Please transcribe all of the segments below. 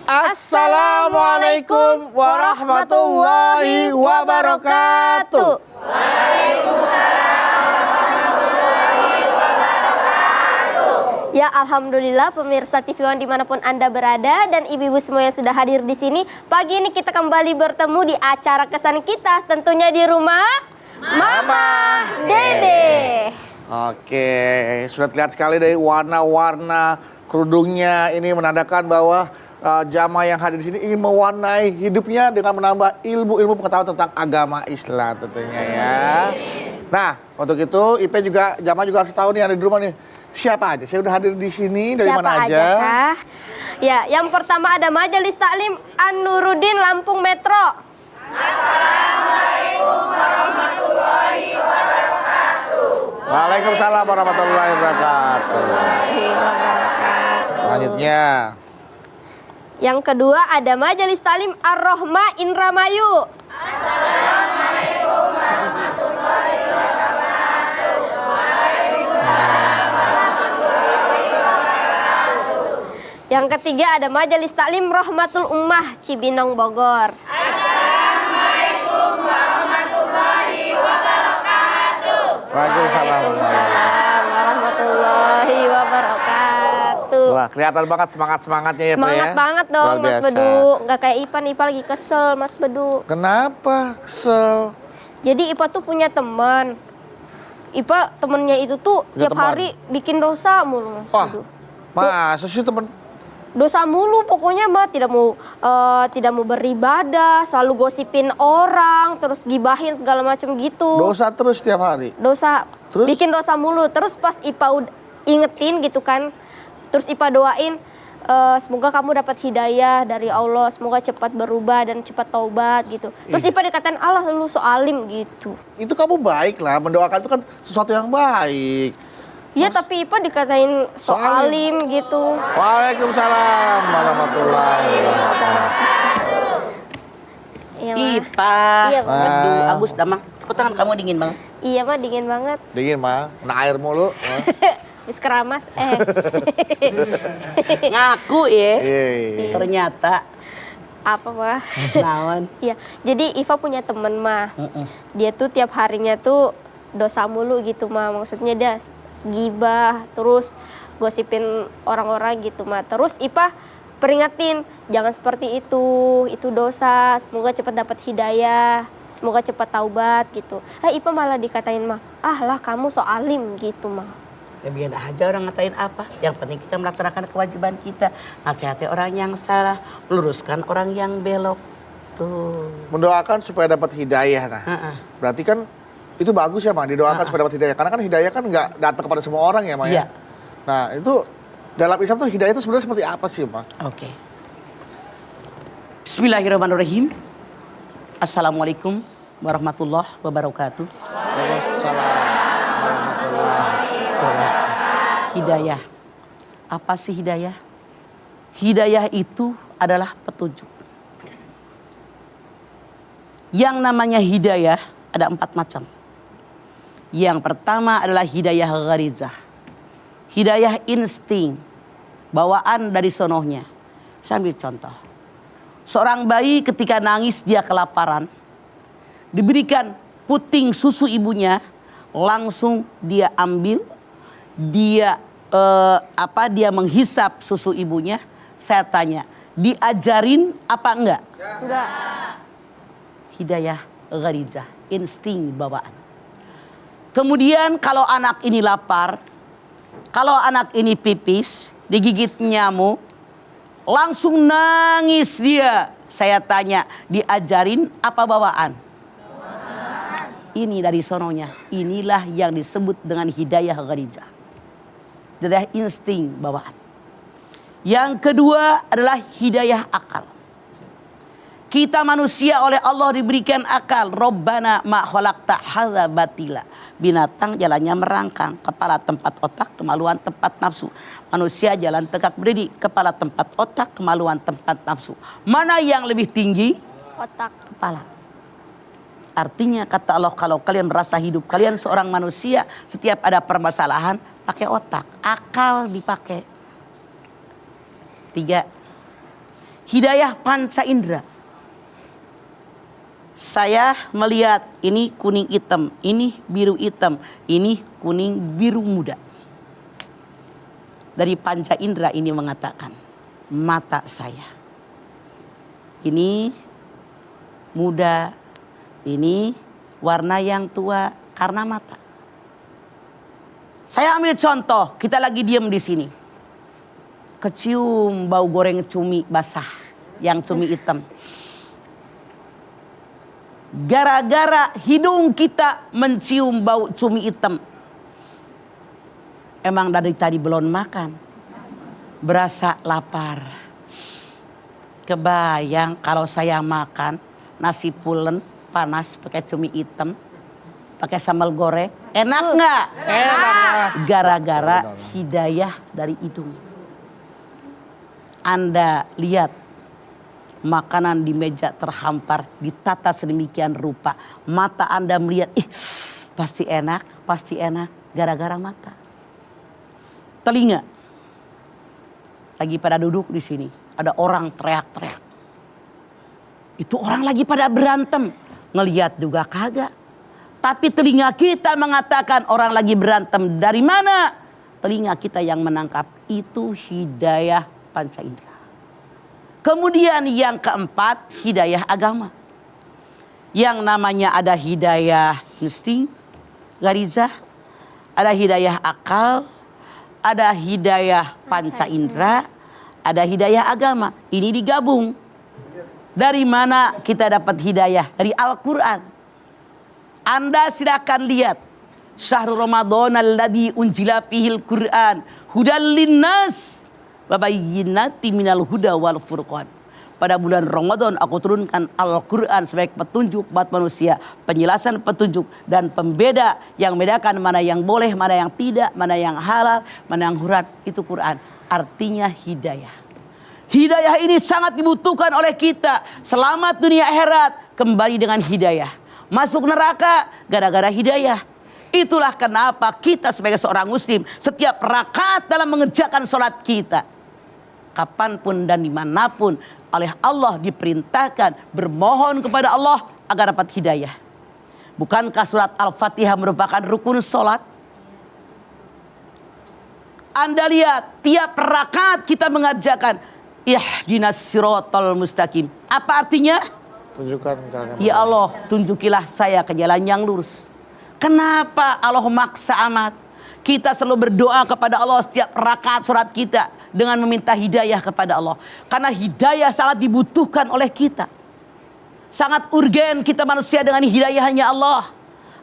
Assalamualaikum warahmatullahi wabarakatuh. Ya, alhamdulillah pemirsa TV One dimanapun Anda berada dan ibu-ibu semua yang sudah hadir di sini. Pagi ini kita kembali bertemu di acara kesan kita, tentunya di rumah Mama Dede. Oke, sudah terlihat sekali dari warna-warna kerudungnya. Ini menandakan bahwa jamaah yang hadir di sini ingin mewarnai hidupnya dengan menambah ilmu-ilmu pengetahuan tentang agama Islam tentunya ya. Nah, untuk itu Ipe juga jamaah juga harus tahu nih, ada di rumah nih. Siapa aja? Saya udah hadir di sini dari Siapa mana aja? Kah? Ya, yang pertama ada Majelis Taklim An-Nuruddin Lampung Metro. Assalamualaikum warahmatullahi wabarakatuh. Waalaikumsalam warahmatullahi wabarakatuh. Selanjutnya. Yang kedua ada Majelis Taklim Ar-Rohma Indramayu. Assalamualaikum warahmatullahi wabarakatuh. Yang ketiga ada Majelis Taklim Rahmatul Ummah Cibinong Bogor. Assalamualaikum warahmatullahi wabarakatuh. Waalaikumsalam warahmatullahi wabarakatuh. Wah, kelihatan banget semangat-semangatnya ya, Pak ya. Semangat banget dong, Luar Mas biasa. Bedu. Nggak kayak Ipa nih, Ipa lagi kesel, Mas Bedu. Kenapa kesel? Jadi Ipa tuh punya teman. Ipa temennya itu tuh Punya tiap teman? hari bikin dosa mulu, Mas Wah, Bedu. masa sih temen? Dosa mulu pokoknya mah, tidak mau beribadah, selalu gosipin orang, terus gibahin segala macam gitu. Dosa terus tiap hari? Dosa, Terus? bikin dosa mulu. Terus pas Ipa ingetin gitu kan, terus Ipa doain, semoga kamu dapat hidayah dari Allah, semoga cepat berubah dan cepat taubat gitu. Terus Ipa dikatain, Allah lu so alim gitu. Itu kamu baik lah, mendoakan itu kan sesuatu yang baik. Iya, tapi Ipa dikatain so alim gitu. Waalaikumsalam warahmatullahi wabarakatuh. Iya, Ma. Ipa, Iya, Ma. aduh, Agus damang. Kok tangan kamu dingin banget? Iya, Ma, dingin banget. Dingin mah, kena air mulu. Wis keramas, Ngaku ya. Iya. Ternyata apa, Ma? naon. Iya, jadi Iva punya temen, Ma. Dia tuh tiap harinya tuh dosa mulu gitu, Ma. Maksudnya dia gibah, terus gosipin orang-orang gitu, Ma. Terus Ipa peringatin, jangan seperti itu dosa, semoga cepat dapat hidayah, semoga cepat taubat gitu. Ipa malah dikatain, Ma, ah lah kamu so alim gitu, Ma. Ya biar aja orang ngatain apa. Yang penting kita melaksanakan kewajiban kita. Nasihati orang yang salah, meluruskan orang yang belok. Tuh. Mendoakan supaya dapat hidayah. Nah, berarti kan itu bagus ya, Ma, didoakan supaya dapat hidayah. Karena kan hidayah kan nggak datang kepada semua orang ya, Ma ya. Iya. Nah, itu dalam Islam tuh hidayah itu sebenarnya seperti apa sih, Ma? Oke. Bismillahirrahmanirrahim. Assalamualaikum warahmatullahi wabarakatuh. Waalaikumsalam warahmatullahi wabarakatuh. Hidayah. Apa sih hidayah? Hidayah itu adalah petunjuk. Yang namanya hidayah ada 4 macam. Yang pertama adalah hidayah gharizah. Hidayah insting, bawaan dari sonohnya. Saya ambil contoh. Seorang bayi ketika nangis dia kelaparan, diberikan puting susu ibunya, langsung dia ambil, dia dia menghisap susu ibunya. Saya tanya, diajarin apa enggak? Enggak. Hidayah gharizah, insting bawaan. Kemudian kalau anak ini lapar, kalau anak ini pipis, digigit nyamuk, langsung nangis dia. Saya tanya, diajarin apa bawaan? Ini dari sononya. Inilah yang disebut dengan hidayah gharizah. Hidayah insting bawaan. Yang kedua adalah hidayah akal. Kita manusia oleh Allah diberikan akal. Rabbana ma khalaqta hadza batila. Binatang jalannya merangkang, kepala tempat otak, kemaluan tempat nafsu. Manusia jalan tegak berdiri, kepala tempat otak, kemaluan tempat nafsu. Mana yang lebih tinggi? Otak. Kepala. Artinya kata Allah, kalau kalian merasa hidup kalian seorang manusia, setiap ada permasalahan pakai otak, akal dipakai. 3. hidayah panca indera. Saya melihat ini kuning hitam, ini biru hitam, ini kuning biru muda. Dari panca indera ini mengatakan, mata saya ini muda, ini warna yang tua karena mata. Saya ambil contoh, kita lagi diam di sini. Kecium bau goreng cumi basah, yang cumi hitam. Gara-gara hidung kita mencium bau cumi hitam. Emang dari tadi belum makan, berasa lapar. Kebayang kalau saya makan nasi pulen panas pakai cumi hitam, pakai sambal goreng, enak nggak? Enak. Gara-gara hidayah dari hidung. Anda lihat makanan di meja terhampar, ditata sedemikian rupa. Mata Anda melihat, pasti enak, gara-gara mata. Telinga, lagi pada duduk di sini, ada orang teriak-teriak. Itu orang lagi pada berantem, ngelihat juga kagak. Tapi telinga kita mengatakan orang lagi berantem. Dari mana? Telinga kita yang menangkap. Itu hidayah panca indera. Kemudian yang keempat, hidayah agama. Yang namanya ada hidayah insting, garizah, ada hidayah akal, ada hidayah panca indera, ada hidayah agama. Ini digabung. Dari mana kita dapat hidayah? Dari Al-Quran. Anda silakan lihat. Syahrul Ramadan alladzi unzila fihil Qur'an hudal linnas wa bayyinatin minal huda wal furqan. Pada bulan Ramadan aku turunkan Al-Quran sebagai petunjuk buat manusia, penjelasan petunjuk dan pembeda yang membedakan mana yang boleh, mana yang tidak, mana yang halal, mana yang haram. Itu Quran. Artinya hidayah. Hidayah ini sangat dibutuhkan oleh kita. Selamat dunia akhirat kembali dengan hidayah. Masuk neraka gara-gara hidayah. Itulah kenapa kita sebagai seorang muslim setiap rakaat dalam mengerjakan sholat kita, kapanpun dan dimanapun oleh Allah diperintahkan bermohon kepada Allah agar dapat hidayah. Bukankah surat Al-Fatihah merupakan rukun sholat? Anda lihat tiap rakaat kita mengerjakan ihdinas siratal mustaqim. Apa artinya? Tunjukkan jalan yang Ya Allah, tunjukilah saya ke jalan yang lurus. Kenapa Allah maksa amat? Kita selalu berdoa kepada Allah setiap rakaat surat kita dengan meminta hidayah kepada Allah. Karena hidayah sangat dibutuhkan oleh kita. Sangat urgen kita manusia dengan hidayahnya Allah.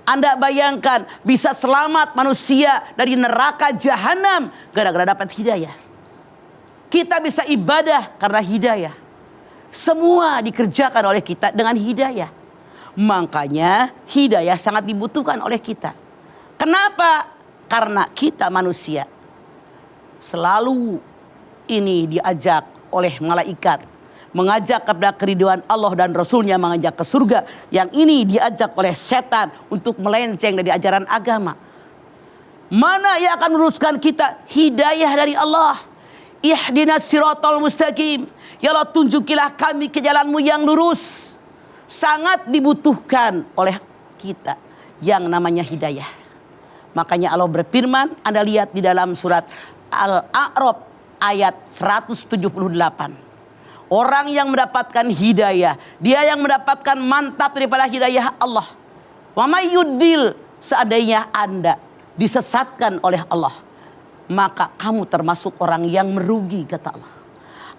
Anda bayangkan bisa selamat manusia dari neraka jahanam gara-gara dapat hidayah. Kita bisa ibadah karena hidayah. Semua dikerjakan oleh kita dengan hidayah. Makanya hidayah sangat dibutuhkan oleh kita. Kenapa? Karena kita manusia selalu ini diajak oleh malaikat, mengajak kepada keridhaan Allah dan Rasulnya, mengajak ke surga. Yang ini diajak oleh setan untuk melenceng dari ajaran agama. Mana yang akan meluruskan kita? Hidayah dari Allah. Ihdinas siratal mustaqim. Ya Allah, tunjukilah kami ke jalanmu yang lurus. Sangat dibutuhkan oleh kita yang namanya hidayah. Makanya Allah berfirman, Anda lihat di dalam surat Al-A'raf ayat 178. Orang yang mendapatkan hidayah, dia yang mendapatkan mantap daripada hidayah Allah. Wa may yudil, seandainya Anda disesatkan oleh Allah, maka kamu termasuk orang yang merugi, kata Allah.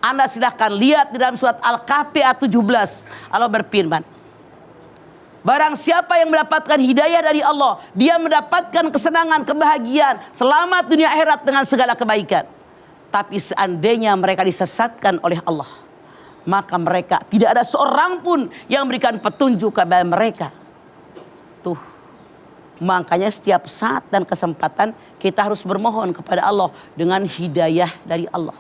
Anda silahkan lihat di dalam surat Al-Kahfi ayat 17. Allah berfirman, barang siapa yang mendapatkan hidayah dari Allah, dia mendapatkan kesenangan, kebahagiaan, selamat dunia akhirat dengan segala kebaikan. Tapi seandainya mereka disesatkan oleh Allah, maka mereka tidak ada seorang pun yang memberikan petunjuk kepada mereka. Tuh, makanya setiap saat dan kesempatan kita harus bermohon kepada Allah dengan hidayah dari Allah.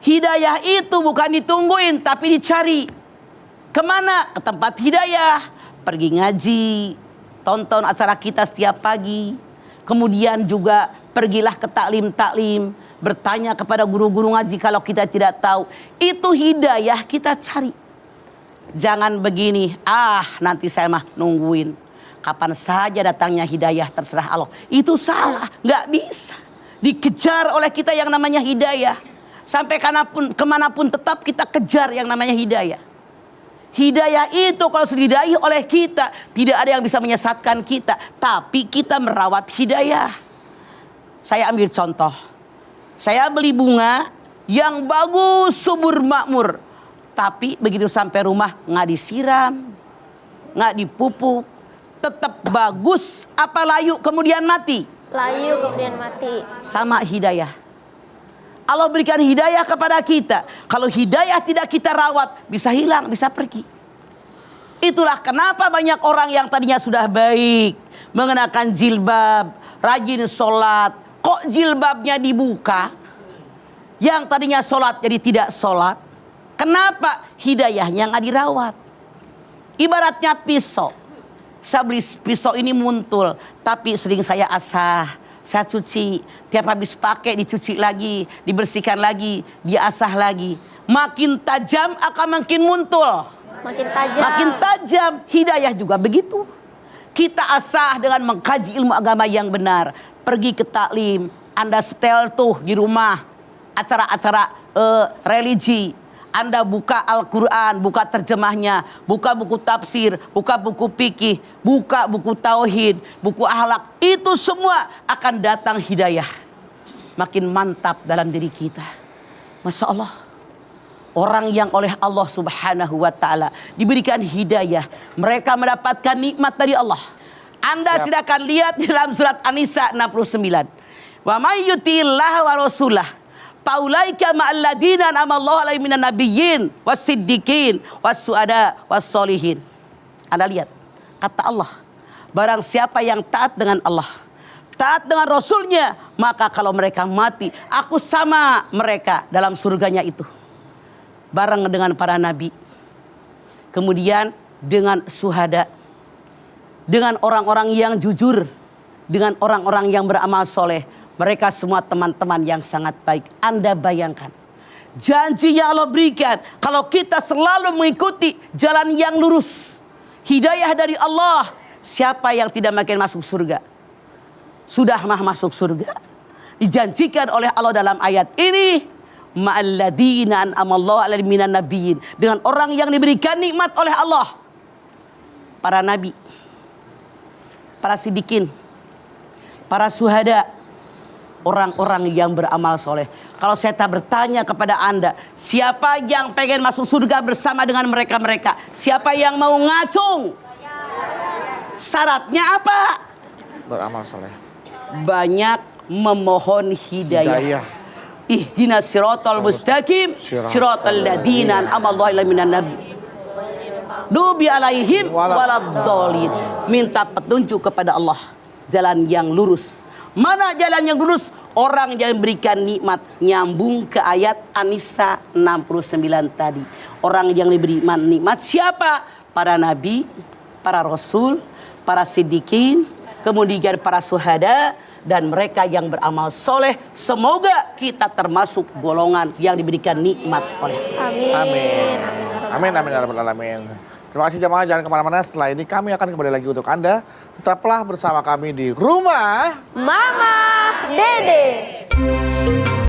Hidayah itu bukan ditungguin tapi dicari. Kemana? Ke tempat hidayah. Pergi ngaji, tonton acara kita setiap pagi. Kemudian juga pergilah ke taklim-taklim. bertanya kepada guru-guru ngaji kalau kita tidak tahu. Itu hidayah kita cari. Jangan begini, nanti saya mah nungguin. Kapan saja datangnya hidayah terserah Allah. Itu salah, nggak bisa. Dikejar oleh kita yang namanya hidayah. Sampai kemanapun tetap kita kejar yang namanya hidayah. Hidayah itu kalau sudah didai oleh kita, tidak ada yang bisa menyesatkan kita. Tapi kita merawat hidayah. Saya ambil contoh. Saya beli bunga yang bagus, subur, makmur. Tapi begitu sampai rumah nggak disiram, nggak dipupuk, tetap bagus. Apa layu kemudian mati? Layu kemudian mati. Sama hidayah. Allah berikan hidayah kepada kita. Kalau hidayah tidak kita rawat, bisa hilang, bisa pergi. Itulah kenapa banyak orang yang tadinya sudah baik, mengenakan jilbab, rajin sholat. Kok jilbabnya dibuka? Yang tadinya sholat jadi tidak sholat. Kenapa? Hidayahnya nggak dirawat. Ibaratnya pisau. Saya beli pisau ini muntul, tapi sering saya asah, saya cuci. Tiap habis pakai dicuci lagi, dibersihkan lagi, diasah lagi. Makin tajam akan makin muntul. Makin tajam. Makin tajam. Hidayah juga begitu. Kita asah dengan mengkaji ilmu agama yang benar. Pergi ke taklim. Anda setel tuh di rumah. Acara-acara religi. Anda buka Al-Quran, buka terjemahnya, buka buku tafsir, buka buku fikih, buka buku tauhid, buku akhlak. Itu semua akan datang hidayah. Makin mantap dalam diri kita. Masya Allah. Orang yang oleh Allah subhanahu wa ta'ala diberikan hidayah. Mereka mendapatkan nikmat dari Allah. Anda silakan lihat di dalam surat An-Nisa 69. Wa may yuti'illah wa rasulah. Paulaika ma'alladina an'amallahu alaihim minan nabiyyin was-siddiqin was-suhada was-solihin. Anda lihat kata Allah, barang siapa yang taat dengan Allah, taat dengan Rasulnya, maka kalau mereka mati, aku sama mereka dalam surganya itu. Bareng dengan para nabi. Kemudian dengan suhada, dengan orang-orang yang jujur, dengan orang-orang yang beramal soleh. Mereka semua teman-teman yang sangat baik. Anda bayangkan. Janji yang Allah berikan. Kalau kita selalu mengikuti jalan yang lurus. Hidayah dari Allah. Siapa yang tidak makin masuk surga? Sudah masuk surga. Dijanjikan oleh Allah dalam ayat ini. Ma'alladina an'amallahu alaihim minan nabiyyin. Dengan orang yang diberikan nikmat oleh Allah. Para nabi. Para siddiqin. Para suhada. Orang-orang yang beramal soleh. Kalau saya tak bertanya kepada Anda, siapa yang pengen masuk surga bersama dengan mereka-mereka? Siapa yang mau ngacung? Syaratnya apa? Beramal soleh. Banyak memohon hidayah. Ihdinas siratal mustaqim, siratal ladzina an'amallahu alaihim minan nabi. Dubi alaihim waladdallin. Minta petunjuk kepada Allah, jalan yang lurus. Mana jalan yang lurus? Orang yang berikan nikmat. Nyambung ke ayat An-Nisa 69 tadi. Orang yang diberi nikmat siapa? Para nabi, para rasul, para siddiqin, kemudian para suhada, dan mereka yang beramal soleh. Semoga kita termasuk golongan yang diberikan nikmat oleh Allah. Amin. Amin. Amin. Amin. Terima kasih jamaah, jangan kemana-mana. Setelah ini kami akan kembali lagi untuk Anda. Tetaplah bersama kami di Rumah Mama Dede.